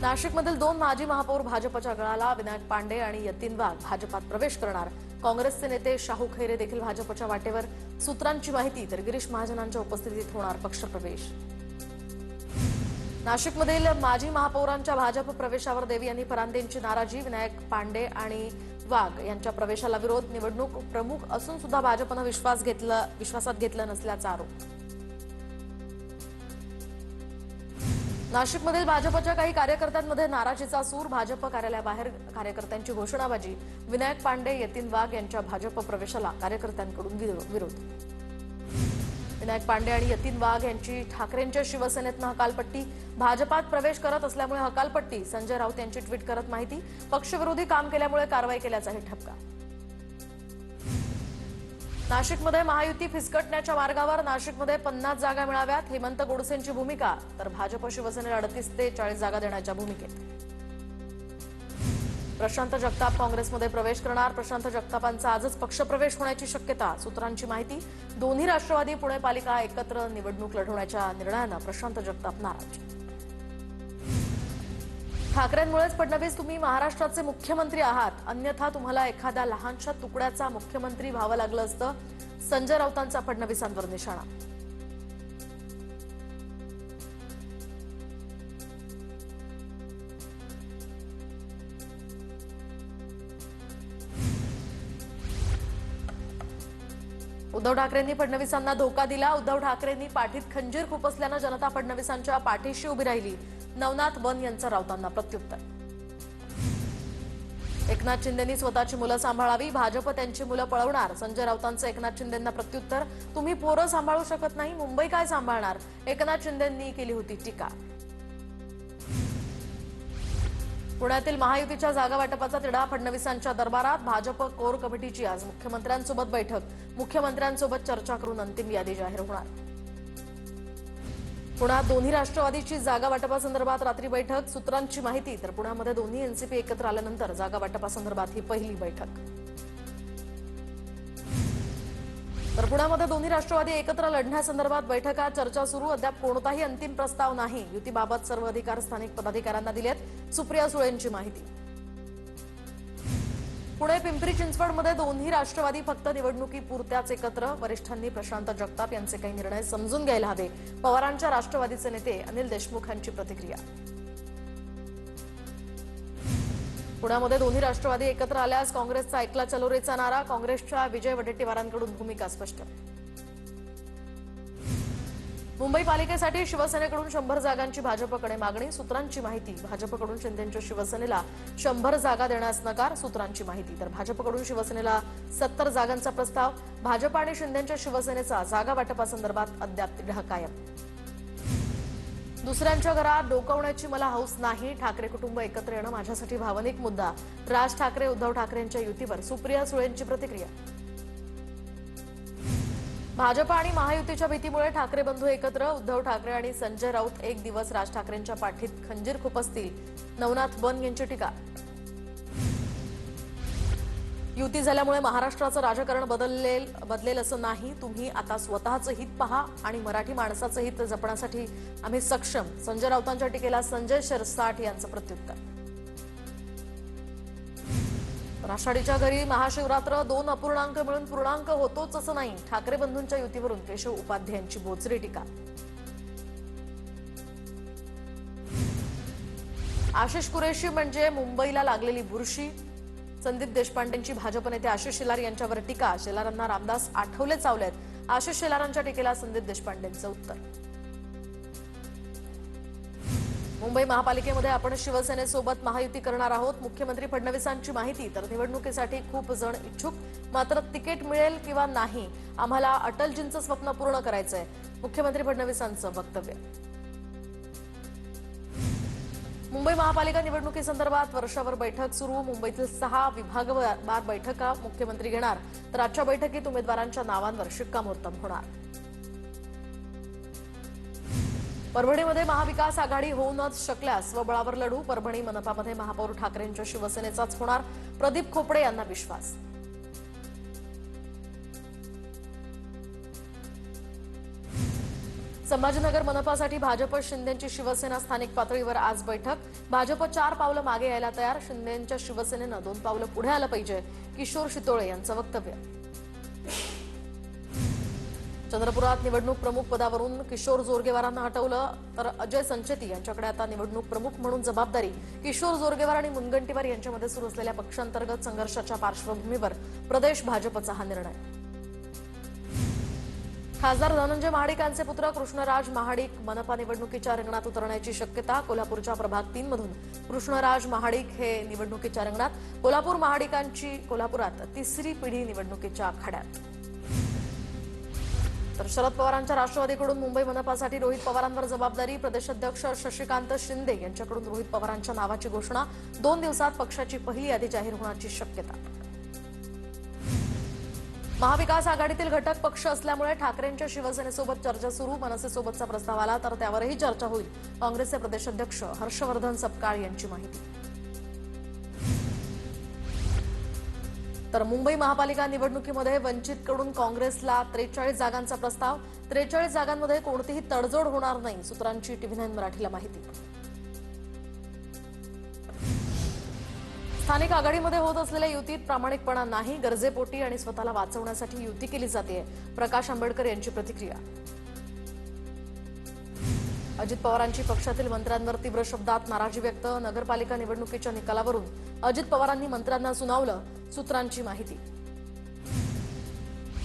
नाशिकमधील दोन माजी महापौर भाजपच्या गळाला. विनायक पांडे आणि यतीन वाघ भाजपात प्रवेश करणार. काँग्रेसचे नेते शाहू खैरे देखील भाजपच्या वाटेवर. सूत्रांची माहिती तर गिरीश महाजनांच्या उपस्थितीत होणार पक्षप्रवेश. नाशिकमधील माजी महापौरांच्या भाजप प्रवेशावर देवी यांनी परांदेंची नाराजी. विनायक पांडे आणि वाघ यांच्या प्रवेशाला विरोध. निवडणूक प्रमुख असून सुद्धा भाजपनं विश्वासात घेतलं नसल्याचा आरोप. नाशिकमधील भाजपच्या काही कार्यकर्त्यांमध्ये नाराजीचा सूर. भाजप कार्यालयाबाहेर कार्यकर्त्यांची घोषणाबाजी. विनायक पांडे, यतीन वाघ यांच्या भाजप प्रवेशाला कार्यकर्त्यांकडून विरोध. विनायक पांडे आणि यतीन वाघ यांची ठाकरेंच्या शिवसेनेतनं हकालपट्टी. भाजपात प्रवेश करत असल्यामुळे हकालपट्टी. संजय राऊत यांची ट्विट करत माहिती. पक्षविरोधी काम केल्यामुळे कारवाई केल्याचाही ठपका. नाशिकमध्ये महायुती फिसकटण्याच्या मार्गावर. नाशिकमध्ये 50 जागा मिळाव्यात, हेमंत गोडसेंची भूमिका. तर भाजप शिवसेनेला 38 ते 40 जागा देण्याच्या भूमिकेत. प्रशांत जगताप काँग्रेसमध्ये प्रवेश करणार. प्रशांत जगतापांचा आजच पक्षप्रवेश होण्याची शक्यता. सूत्रांची माहिती. दोन्ही राष्ट्रवादी पुणे पालिका एकत्र निवडणूक लढवण्याच्या निर्णयानं प्रशांत जगताप नाराज. ठाकरेंमुळेच फडणवीस तुम्ही महाराष्ट्राचे मुख्यमंत्री आहात, अन्यथा तुम्हाला एखाद्या लहानशा तुकड्याचा मुख्यमंत्री व्हावं लागलं असतं. संजय राऊतांचा फडणवीसांवर निशाणा. उद्धव ठाकरेंनी फडणवीसांना धोका दिला. उद्धव ठाकरेंनी पाठीत खंजीर खुपसल्यानं जनता फडणवीसांच्या पाठीशी उभी राहिली. नवनाथ वन यांचं राऊतांना प्रत्युत्तर. एकनाथ शिंदेंनी स्वतःची मुलं सांभाळावी, भाजप त्यांची मुलं पळवणार. संजय राऊतांचं एकनाथ शिंदेंना प्रत्युत्तर. तुम्ही पोरं सांभाळू शकत नाही, मुंबई काय सांभाळणार, एकनाथ शिंदेंनी केली होती टीका. पुण्यातील महायुतीच्या जागा वाटपाचा तिढा फडणवीसांच्या दरबारात. भाजप कोर कमिटीची आज मुख्यमंत्र्यांसोबत बैठक. मुख्यमंत्र्यांसोबत चर्चा करून अंतिम यादी जाहीर होणार. पुण्यात दोन्ही राष्ट्रवादीची जागा वाटपासंदर्भात रात्री बैठक. सूत्रांची माहिती तर पुण्यामध्ये दोन्ही एनसीपी एकत्र आल्यानंतर जागा वाटपासंदर्भात ही पहिली बैठक. तर पुण्यामध्ये दोन्ही राष्ट्रवादी एकत्र लढण्यासंदर्भात बैठका, चर्चा सुरू. अद्याप कोणताही अंतिम प्रस्ताव नाही. युतीबाबत सर्व अधिकार स्थानिक पदाधिकाऱ्यांना दिलेत. सुप्रिया सुळेंची माहिती. पुणे पिंपरी चिंचवडमध्ये दोन्ही राष्ट्रवादी फक्त निवडणुकीपुरत्याच एकत्र. वरिष्ठांनी प्रशांत जगताप यांचे काही निर्णय समजून घ्यायला हवे. पवारांच्या राष्ट्रवादीचे नेते अनिल देशमुख यांची प्रतिक्रिया. पुण्यामध्ये दोन्ही राष्ट्रवादी एकत्र आल्यास काँग्रेसचा ऐकला चलोरेचा नारा. काँग्रेसच्या विजय वडेट्टीवारांकडून भूमिका स्पष्ट. मुंबई पालिकेसाठी शिवसेनेकडून 100 जागांची भाजपकडे मागणी. सूत्रांची माहिती. भाजपकडून शिंदेंच्या शिवसेनेला 100 जागा देण्यास नकार. सूत्रांची माहिती तर भाजपकडून शिवसेनेला 70 जागांचा प्रस्ताव. भाजप आणि शिंदेंच्या शिवसेनेचा जागा वाटपासंदर्भात अद्याप तिढा कायम. दुसऱ्यांच्या घरात डोकावण्याची मला हौस नाही. ठाकरे कुटुंब एकत्र येणं माझ्यासाठी भावनिक मुद्दा. राज ठाकरे उद्धव ठाकरेंच्या युतीवर सुप्रिया सुळेंची प्रतिक्रिया. भाजप आणि महायुतीच्या भीतीमुळे ठाकरे बंधू एकत्र. उद्धव ठाकरे आणि संजय राऊत एक दिवस राज ठाकरेंच्या पाठीत खंजीर खुपसतील. नवनाथ वन यांची टीका. युती झाल्यामुळे महाराष्ट्राचं राजकारण बदलेल असं नाही. तुम्ही आता स्वतःचं हित पहा आणि मराठी माणसाचं हित जपण्यासाठी आम्ही सक्षम. संजय राऊतांच्या टीकेला संजय शिरसाट यांचं प्रत्युत्तर. आषाढीच्या घरी महाशिवरात्र. 2 अपूर्णांक मिळून पूर्णांक होतोच असं नाही. ठाकरे बंधूंच्या युतीवरून केशव उपाध्यायांची बोचरी टीका. आशिष कुरेशी म्हणजे मुंबईला लागलेली बुरशी. संदीप देशपांडेंची भाजप नेते आशिष शेलार यांच्यावर टीका. शेलारांना रामदास आठवले चावलेत. आशिष शेलारांच्या टीकेला संदीप देशपांडेंचं उत्तर. मुंबई महापालिकेमध्ये आपण शिवसेनेसोबत महायुती करणार आहोत. मुख्यमंत्री फडणवीसांची माहिती तर निवडणुकीसाठी खूप जण इच्छुक, मात्र तिकीट मिळेल किंवा नाही आम्हाला अटलजींचं स्वप्न पूर्ण करायचंय. मुख्यमंत्री फडणवीसांचं वक्तव्य. मुंबई महापालिका निवडणुकीसंदर्भात वर्षावर बैठक सुरू. मुंबईतील 6 विभागवार बैठका मुख्यमंत्री घेणार. तर आजच्या बैठकीत उमेदवारांच्या नावांवर शिक्कामोर्तब होणार. परभणीमध्ये महाविकास आघाडी होऊनच शकल्यास स्वबळावर लढू. परभणी मनपामध्ये महापौर ठाकरेंच्या शिवसेनेचाच होणार. प्रदीप खोपडे यांना विश्वास. संभाजीनगर मनपासाठी भाजप शिंदेची शिवसेना स्थानिक पातळीवर आज बैठक। भाजप 4 पावलं मागे यायला तयार, शिंदेच्या शिवसेनेनं 2 पावलं पुढे आलं पाहिजे, किशोर शितोळे यांचं वक्तव्य। चंद्रपुरात निवडणूक प्रमुख पदावरून किशोर जोरगेवारांना हटवलं, तर अजय संचेती यांच्याकडे आता निवडणूक प्रमुख म्हणून जबाबदारी। किशोर जोरगेवार आणि मुनगंटीवार यांच्यामध्ये सुरू असलेल्या पक्षांतर्गत संघर्षाच्या पार्श्वभूमीवर प्रदेश भाजपचा हा निर्णय। खासदार धनंजय महाडिकांचे पुत्र कृष्णराज महाडिक मनपा निवडणुकीच्या रिंगणात उतरण्याची शक्यता। कोल्हापूरच्या प्रभाग 3 मधून कृष्णराज महाडिक हे निवडणुकीच्या रिंगणात। कोल्हापूर महाडिकांची कोल्हापुरात तिसरी पिढी निवडणुकीच्या आखाड्यात। तर शरद पवारांच्या राष्ट्रवादीकडून मुंबई मनपासाठी रोहित पवारांवर जबाबदारी। प्रदेशाध्यक्ष शशिकांत शिंदे यांच्याकडून रोहित पवारांच्या नावाची घोषणा। 2 दिवसात पक्षाची पहिली यादी जाहीर होण्याची शक्यता। महाविकास आघाडीतील घटक पक्ष असल्यामुळे ठाकरेंच्या शिवसेनेसोबत चर्चा सुरू। मनसेसोबतचा प्रस्ताव आला तर त्यावरही चर्चा होईल, काँग्रेसचे प्रदेशाध्यक्ष हर्षवर्धन सपकाळ यांची माहिती। तर मुंबई महापालिका निवडणुकीमध्ये वंचितकडून काँग्रेसला 43 जागांचा प्रस्ताव। 43 जागांमध्ये कोणतीही तडजोड होणार नाही, सूत्रांची TV9 मराठीला माहिती। स्थानिक आघाडीमध्ये होत असलेल्या युतीत प्रामाणिकपणा नाही, गरजेपोटी आणि स्वतःला वाचवण्यासाठी युती केली जाते, प्रकाश आंबेडकर यांची प्रतिक्रिया। अजित पवारांची पक्षातील मंत्र्यांवर तीव्र शब्दात नाराजी व्यक्त। नगरपालिका निवडणुकीच्या निकालावरून अजित पवारांनी मंत्र्यांना सुनावलं, सूत्रांची माहिती।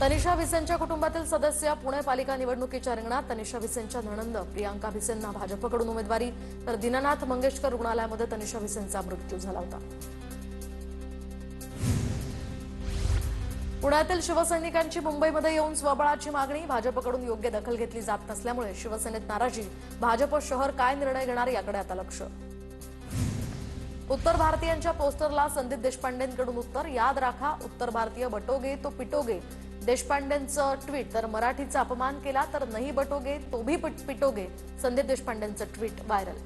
तनिषा भिसेंच्या कुटुंबातील सदस्य पुणे पालिका निवडणुकीच्या रिंगणात। तनिषा भिसेंच्या नणंद प्रियांका भिसेंना भाजपकडून उमेदवारी, तर दीनानाथ मंगेशकर रुग्णालयामध्ये तनिषा भिसेंचा मृत्यू झाला होता। पुण्यातील शिवसैनिकांची मुंबईमध्ये येऊन स्वबळाची मागणी। भाजपकडून योग्य दखल घेतली जात नसल्यामुळे शिवसेनेत नाराजी। भाजप शहर काय निर्णय घेणार याकडे आता लक्ष। उत्तर भारतीयांच्या पोस्टरला संदीप देशपांडेंकडून उत्तर, याद राखा उत्तर भारतीय बटोगे तो पिटोगे। देशपांडेंचं ट्विट, तर मराठीचा अपमान केला तर नाही बटोगे तो भी पिटोगे। संदीप देशपांडेंचं ट्विट व्हायरल।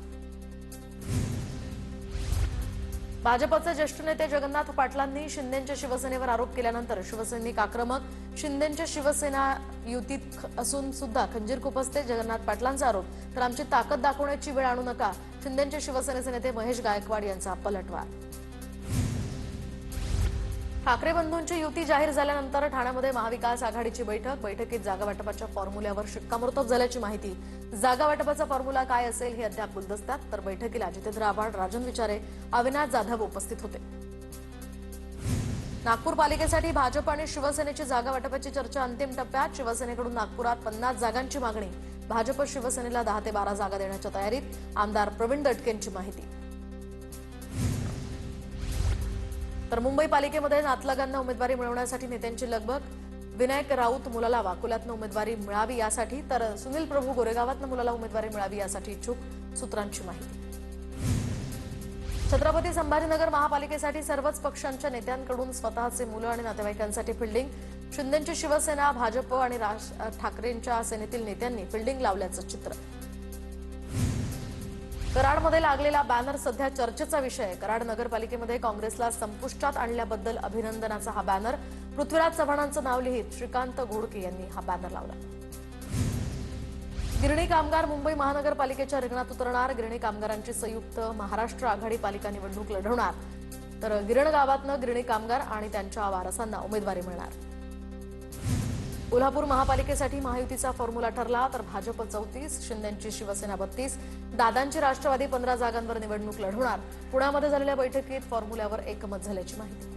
भाजपचे ज्येष्ठ नेते जगन्नाथ पाटलांनी शिंदेच्या शिवसेनेवर आरोप केल्यानंतर शिवसैनिक आक्रमक। शिंदेच्या शिवसेना युतीत असून सुद्धा खंजीर खुपसते, जगन्नाथ पाटलांचा आरोप। तर आमची ताकद दाखवण्याची वेळ आणू नका, शिंदेच्या शिवसेनेचे नेते महेश गायकवाड यांचा पलटवार। ठाकरे बंधूंची युती जाहीर झाल्यानंतर ठाण्यामध्ये महाविकास आघाडीची बैठकीत जागा वाटपाच्या फॉर्म्युल्यावर शिक्कामोर्तब झाल्याची माहिती। जागा वाटपाचा फॉर्म्युला काय असेल हे अद्याप गुलदस्त्यात, तर बैठकीला जितेंद्र आव्हाड, राजन विचारे, अविनाश जाधव उपस्थित होते। नागपूर पालिकेसाठी भाजप आणि शिवसेनेची जागा वाटपाची चर्चा अंतिम टप्प्यात। शिवसेनेकडून नागपुरात 50 जागांची मागणी, भाजप शिवसेनेला 10 ते 12 जागा देण्याच्या तयारीत। आमदार प्रवीण दटकेंची माहिती। तर मुंबई पालिकेमध्ये नातलगांना उमेदवारी मिळवण्यासाठी नेत्यांची लगबग। विनायक राऊत मुलाला वाकुल्यातनं उमेदवारी मिळावी यासाठी, तर सुनील प्रभू गोरेगावातनं मुलाला उमेदवारी मिळावी यासाठी इच्छुक, सूत्रांची माहिती। छत्रपती संभाजीनगर महापालिकेसाठी सर्वच पक्षांच्या नेत्यांकडून स्वतःचे मुलं आणि नातेवाईकांसाठी फिल्डिंग। शिंदेची शिवसेना, भाजप आणि ठाकरेंच्या सेनेतील नेत्यांनी फिल्डिंग लावल्याचं चित्र। कराडमध्ये लागलेला बॅनर सध्या चर्चेचा विषय। कराड नगरपालिकेमध्ये काँग्रेसला संपुष्टात आणल्याबद्दल अभिनंदनाचा हा बॅनर। पृथ्वीराज चव्हाणांचं नाव लिहित श्रीकांत घोडके यांनी हा बॅनर लावला। गिरणी कामगार मुंबई महानगरपालिकेच्या रिंगणात उतरणार। गिरणी कामगारांची संयुक्त महाराष्ट्र आघाडी पालिका निवडणूक लढवणार, तर गिरण गावातनं गिरणी कामगार आणि त्यांच्या वारसांना उमेदवारी मिळणार। कोल्हापूर महापालिकेसाठी महायुतीचा फॉर्म्युला ठरला, तर भाजप 34, शिंदेची शिवसेना 32, दादांची राष्ट्रवादी 15 जागांवर निवडणूक लढवणार। पुण्यामध्ये झालेल्या बैठकीत फॉर्म्युल्यावर एकमत झाल्याची माहिती।